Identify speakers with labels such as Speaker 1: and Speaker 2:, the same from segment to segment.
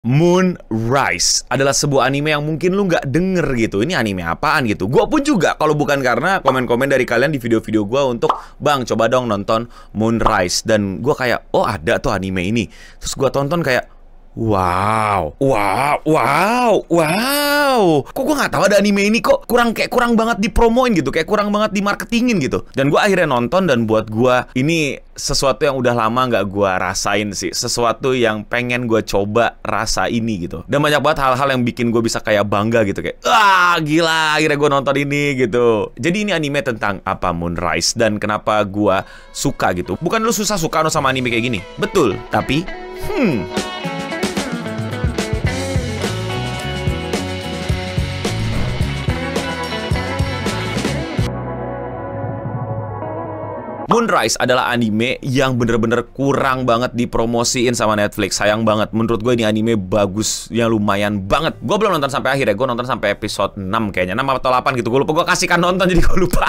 Speaker 1: Moonrise adalah sebuah anime yang mungkin lu nggak denger gitu. Ini anime apaan gitu? Gue pun juga, kalau bukan karena komen-komen dari kalian di video-video gue untuk, "Bang, coba dong nonton Moonrise." Dan gue kayak, oh ada tuh anime ini. Terus gue tonton kayak, wow. Kok gue nggak tahu ada anime ini, kok kurang banget dipromoin gitu, kayak kurang banget dimarketingin gitu. Dan gue akhirnya nonton, dan buat gue ini sesuatu yang udah lama nggak gue rasain sih, sesuatu yang pengen gue coba rasa ini gitu. Dan banyak banget hal-hal yang bikin gue bisa kayak bangga gitu, kayak gila, akhirnya gue nonton ini gitu. Jadi ini anime tentang apa, Moonrise, dan kenapa gue suka gitu. Bukan lu susah suka sama anime kayak gini, betul, tapi Moonrise adalah anime yang bener-bener kurang banget dipromosiin sama Netflix. Sayang banget. Menurut gue ini anime bagus, yang lumayan banget. Gue belum nonton sampai akhir ya. Gue nonton sampai episode 6 kayaknya. 6 atau 8 gitu. Gue lupa. Gue kasihkan nonton jadi gue lupa.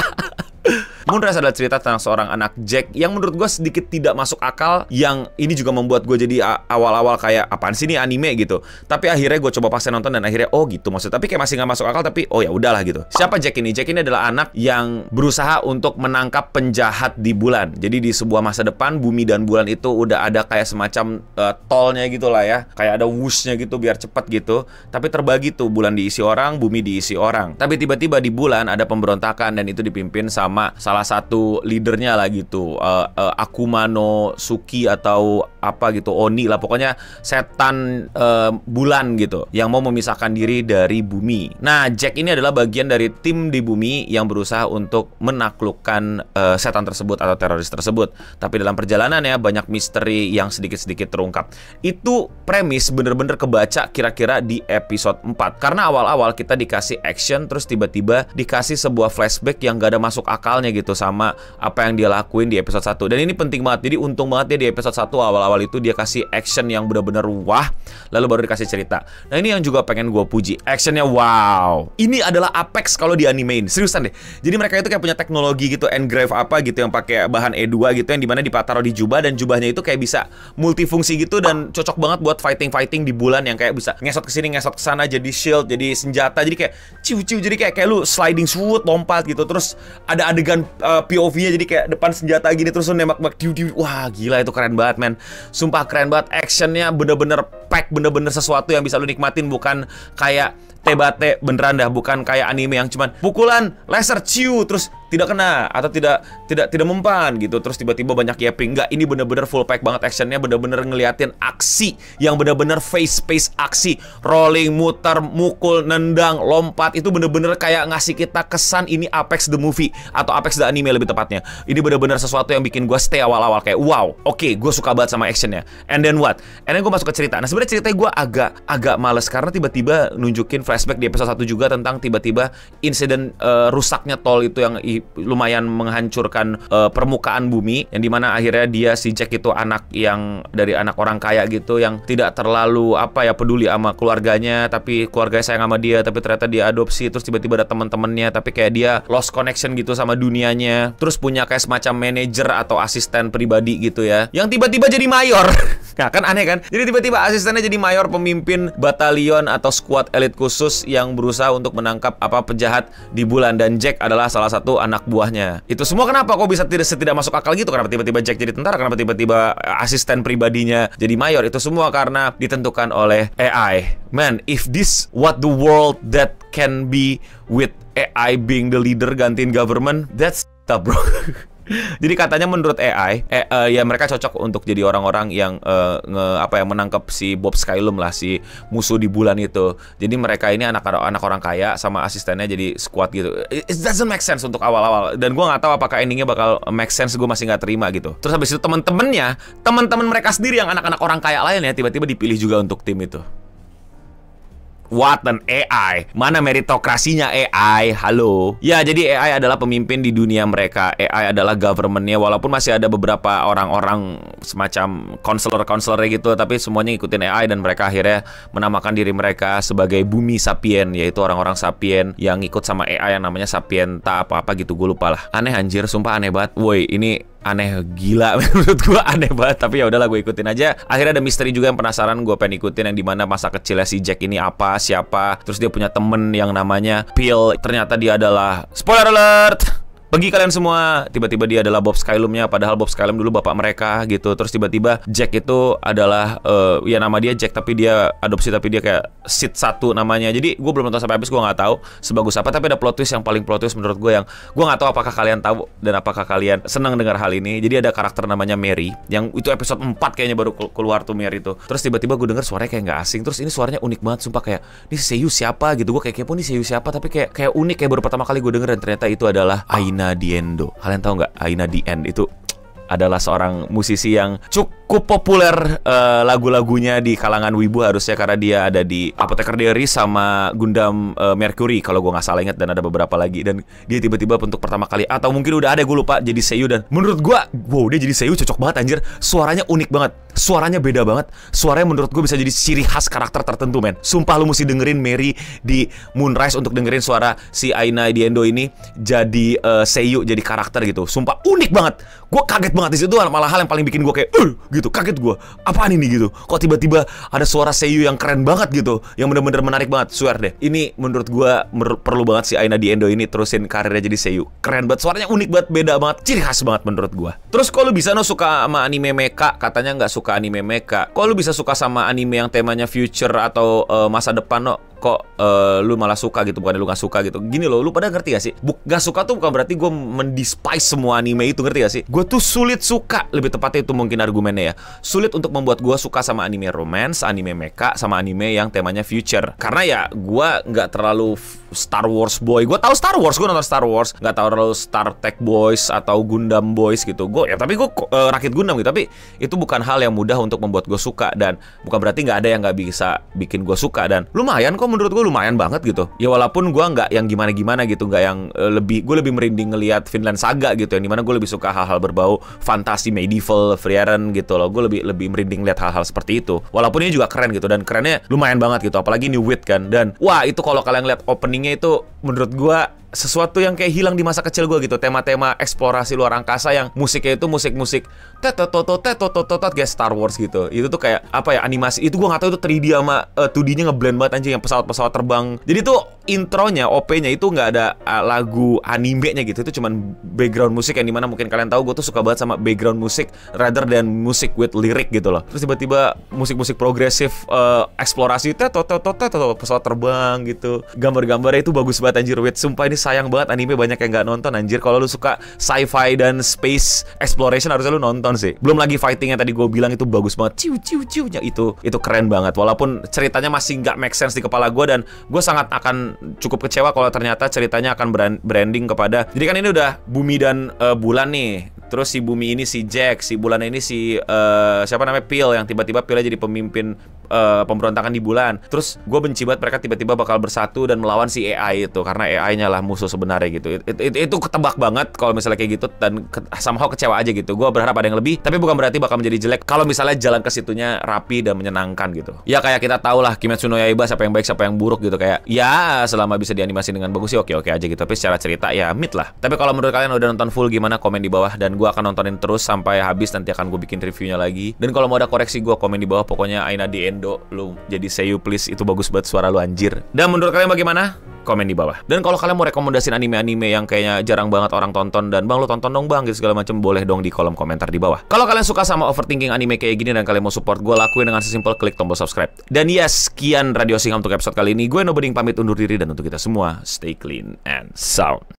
Speaker 1: Moonrise adalah cerita tentang seorang anak Jack yang menurut gue sedikit tidak masuk akal. Yang ini juga membuat gue jadi awal-awal kayak, apaan sih ini anime gitu. Tapi akhirnya gue coba paksa nonton, dan akhirnya oh gitu maksud. Tapi kayak masih nggak masuk akal, tapi oh ya udahlah gitu. Siapa Jack ini? Jack ini adalah anak yang berusaha untuk menangkap penjahat di bulan. Jadi di sebuah masa depan, bumi dan bulan itu udah ada kayak semacam tolnya gitu lah ya. Kayak ada whooshnya gitu biar cepet gitu. Tapi terbagi tuh, bulan diisi orang, bumi diisi orang. Tapi tiba-tiba di bulan ada pemberontakan, dan itu dipimpin sama salah satu leadernya lah gitu, Akuma no Suki atau apa gitu, Oni lah, pokoknya setan bulan gitu, yang mau memisahkan diri dari bumi. Nah, Jack ini adalah bagian dari tim di bumi yang berusaha untuk menaklukkan setan tersebut atau teroris tersebut. Tapi dalam perjalanannya banyak misteri yang sedikit-sedikit terungkap. Itu premis bener-bener kebaca kira-kira di episode 4. Karena awal-awal kita dikasih action, terus tiba-tiba dikasih sebuah flashback yang gak ada masuk akalnya gitu sama apa yang dia lakuin di episode 1. Dan ini penting banget. Jadi untung banget dia di episode 1 awal-awal itu dia kasih action yang bener-bener wah, lalu baru dikasih cerita. Nah, ini yang juga pengen gue puji. Actionnya wow. Ini adalah Apex kalau di animein. Seriusan deh. Jadi mereka itu kayak punya teknologi gitu, engrave apa gitu, yang pakai bahan E2 gitu, yang dimana ditaruh di jubah, dan jubahnya itu kayak bisa multifungsi gitu, dan cocok banget buat fighting di bulan, yang kayak bisa ngesot ke sini, ngesot ke sana, jadi shield, jadi senjata, jadi kayak ciu-ciu, jadi kayak lu sliding shoot, lompat gitu. Terus ada adegan POV-nya, jadi kayak depan senjata gini, terus lu nembak-nembak, wah gila, itu keren banget men. Sumpah keren banget. Actionnya bener-bener pack, bener-bener sesuatu yang bisa lu nikmatin, bukan kayak tebate beneran dah, bukan kayak anime yang cuman pukulan laser ciu terus tidak kena atau tidak mempan gitu, terus tiba-tiba banyak yapping. Enggak, ini bener-bener full pack banget. Actionnya bener-bener ngeliatin aksi yang bener-bener face aksi, rolling, muter, mukul, nendang, lompat. Itu bener-bener kayak ngasih kita kesan ini Apex the movie atau Apex the anime lebih tepatnya. Ini bener-bener sesuatu yang bikin gue stay awal-awal kayak wow, oke, gue suka banget sama actionnya. And then what? And then gue masuk ke cerita. Nah, sebenarnya ceritanya gue agak males karena tiba-tiba nunjukin flashback di episode 1 juga tentang tiba-tiba insiden rusaknya tol itu yang lumayan menghancurkan permukaan bumi, yang dimana akhirnya dia, si Jack itu anak yang dari anak orang kaya gitu, yang tidak terlalu peduli sama keluarganya, tapi keluarganya sayang sama dia, tapi ternyata dia adopsi. Terus tiba-tiba ada teman-temannya, tapi kayak dia lost connection gitu sama dunianya. Terus punya kayak semacam manajer atau asisten pribadi gitu ya, yang tiba-tiba jadi mayor. Nah, kan aneh kan? Jadi tiba-tiba asistennya jadi mayor, pemimpin batalion atau squad elit khusus yang berusaha untuk menangkap penjahat di bulan. Dan Jack adalah salah satu anak buahnya. Itu semua kenapa kok bisa tidak masuk akal gitu? Kenapa tiba-tiba Jack jadi tentara? Kenapa tiba-tiba asisten pribadinya jadi mayor? Itu semua karena ditentukan oleh AI. Man, if this what the world that can be with AI being the leader, gantiin government, that's tough, bro. Jadi katanya menurut AI, ya mereka cocok untuk jadi orang-orang yang menangkap si Bob Skylum lah, si musuh di bulan itu. Jadi mereka ini anak orang kaya sama asistennya jadi squad gitu. It doesn't make sense untuk awal-awal, dan gue nggak tahu apakah endingnya bakal make sense. Gue masih nggak terima gitu. Terus habis itu teman-teman mereka sendiri yang anak-anak orang kaya lainnya tiba-tiba dipilih juga untuk tim itu. What an AI? Mana meritokrasinya AI? Halo. Ya, jadi AI adalah pemimpin di dunia mereka. AI adalah governmentnya, walaupun masih ada beberapa orang-orang semacam konselor gitu, tapi semuanya ngikutin AI, dan mereka akhirnya menamakan diri mereka sebagai Bumi Sapien, yaitu orang-orang Sapien yang ngikut sama AI yang namanya Sapienta apa-apa gitu, gue lupa lah. Aneh anjir, sumpah aneh banget. Woi, ini aneh gila. Menurut gue aneh banget, tapi ya udahlah gue ikutin aja. Akhirnya ada misteri juga yang penasaran gue pengen ikutin, yang dimana masa kecilnya si Jack ini apa, siapa, terus dia punya temen yang namanya Phil, ternyata dia adalah, spoiler alert, bagi kalian semua, tiba-tiba dia adalah Bob Skylum-nya, padahal Bob Skylum dulu bapak mereka gitu. Terus tiba-tiba Jack itu adalah ya nama dia Jack, tapi dia adopsi, tapi dia kayak Sid 1 namanya. Jadi gue belum nonton sampai habis, gue nggak tahu sebagus apa, tapi ada plot twist yang paling plot twist menurut gue, yang gue nggak tahu apakah kalian tahu dan apakah kalian senang dengar hal ini. Jadi ada karakter namanya Mary, yang itu episode 4 kayaknya baru keluar tuh Mary itu. Terus tiba-tiba gue denger suaranya kayak nggak asing, terus ini suaranya unik banget, sumpah kayak ini Seiyu siapa gitu. Gue kayak kepo nih Seiyu siapa, tapi kayak unik, kayak baru pertama kali gue denger, dan ternyata itu adalah Aina Diendo. Kalian tahu nggak, Aina The End itu adalah seorang musisi yang cukup populer lagu-lagunya di kalangan wibu harusnya, karena dia ada di Apotheker Diary sama Gundam Mercury kalau gue nggak salah ingat, dan ada beberapa lagi. Dan dia tiba-tiba untuk pertama kali, atau mungkin udah ada, gue lupa, jadi Seiyu. Dan menurut gue, wow, dia jadi Seiyu cocok banget anjir. Suaranya unik banget, suaranya beda banget. Suaranya menurut gue bisa jadi ciri khas karakter tertentu, men. Sumpah lu mesti dengerin Mary di Moonrise untuk dengerin suara si Aina Diendo ini jadi Seiyu, jadi karakter gitu. Sumpah unik banget. Gue kaget banget di situ, malah hal yang paling bikin gue kayak gitu, kaget gue. Apaan ini gitu? Kok tiba-tiba ada suara Seiyu yang keren banget gitu, yang bener-bener menarik banget. Swear deh, ini menurut gue perlu banget si Aina Diendo ini terusin karirnya jadi Seiyu. Keren banget, suaranya unik banget, beda banget, ciri khas banget menurut gue. Terus kok lu bisa suka sama anime mecha? Katanya nggak suka anime mecha. Kok lu bisa suka sama anime yang temanya future atau masa depan, no? Kok lu malah suka gitu, bukan lu gak suka gitu. Gini loh, lu pada ngerti gak sih? Gak suka tuh bukan berarti gue mendespise semua anime itu, ngerti gak sih? Gue tuh sulit suka, lebih tepatnya itu mungkin argumennya ya. Sulit untuk membuat gue suka sama anime romance, anime mecha, sama anime yang temanya future. Karena ya gue gak terlalu Star Wars boy. Gue tahu Star Wars, gue nonton Star Wars. Gak tahu terlalu Star Trek boys atau Gundam boys gitu. Gue ya, tapi gue rakit Gundam gitu. Tapi itu bukan hal yang mudah untuk membuat gue suka, dan bukan berarti gak ada yang gak bisa bikin gue suka. Dan lumayan kok, menurut gue lumayan banget gitu. Ya walaupun gue nggak yang gimana-gimana gitu, nggak yang gue lebih merinding ngelihat Vinland Saga gitu, yang dimana gue lebih suka hal-hal berbau fantasi medieval, Frieren gitu loh. Gue lebih merinding lihat hal-hal seperti itu. Walaupun ini juga keren gitu, dan kerennya lumayan banget gitu. Apalagi New Wit kan. Dan wah, itu kalau kalian lihat openingnya itu menurut gue sesuatu yang kayak hilang di masa kecil gue gitu. Tema-tema eksplorasi luar angkasa yang musiknya itu musik-musik kayak Star Wars gitu. Itu tuh kayak apa ya, animasi itu gue nggak tahu itu 3D sama 2D-nya ngeblend banget anjing, yang pesawat-pesawat terbang. Jadi tuh intronya, OP-nya itu nggak ada lagu animenya gitu. Itu cuman background musik, yang dimana mungkin kalian tahu gue tuh suka banget sama background musik rather than musik with lyric gitu loh. Terus tiba-tiba musik-musik progresif eksplorasi pesawat terbang gitu. Gambar-gambarnya itu bagus banget anjir. Sumpah ini sayang banget anime banyak yang nggak nonton anjir. Kalau lu suka sci-fi dan space exploration harusnya lu nonton sih. Belum lagi fightingnya tadi gue bilang itu bagus banget. Ciu-ciu-ciunya itu keren banget. Walaupun ceritanya masih nggak make sense di kepala gue, dan gue sangat akan cukup kecewa kalau ternyata ceritanya akan branding kepada, jadi kan ini udah bumi dan bulan nih. Terus si bumi ini si Jack, si bulan ini si siapa namanya, Phil, yang tiba-tiba Philnya jadi pemimpin pemberontakan di bulan. Terus gue benci banget mereka tiba-tiba bakal bersatu dan melawan si AI itu, karena AI-nya lah musuh sebenarnya gitu. Itu ketebak banget kalau misalnya kayak gitu, dan somehow kecewa aja gitu. Gue berharap ada yang lebih, tapi bukan berarti bakal menjadi jelek kalau misalnya jalan ke situnya rapi dan menyenangkan gitu. Ya kayak kita tahu lah Kimetsu no Yaiba, siapa yang baik siapa yang buruk gitu. Kayak ya selama bisa dianimasi dengan bagus sih oke-oke aja gitu. Tapi secara cerita ya mid lah. Tapi kalau menurut kalian udah nonton full gimana, komen di bawah, dan gue akan nontonin terus sampai habis. Nanti akan gue bikin reviewnya lagi. Dan kalau mau ada koreksi gue, komen di bawah. Pokoknya Aina Diendo, lu jadi Seiyu please, itu bagus banget suara lu anjir. Dan menurut kalian bagaimana? Komen di bawah. Dan kalau kalian mau rekomendasiin anime-anime yang kayaknya jarang banget orang tonton, dan bang lu tonton dong bang gitu segala macam, boleh dong di kolom komentar di bawah. Kalau kalian suka sama overthinking anime kayak gini dan kalian mau support gue, lakuin dengan sesimpel klik tombol subscribe. Dan yes, sekian Radio Singham untuk episode kali ini. Gue Noboding pamit undur diri, dan untuk kita semua stay clean and sound.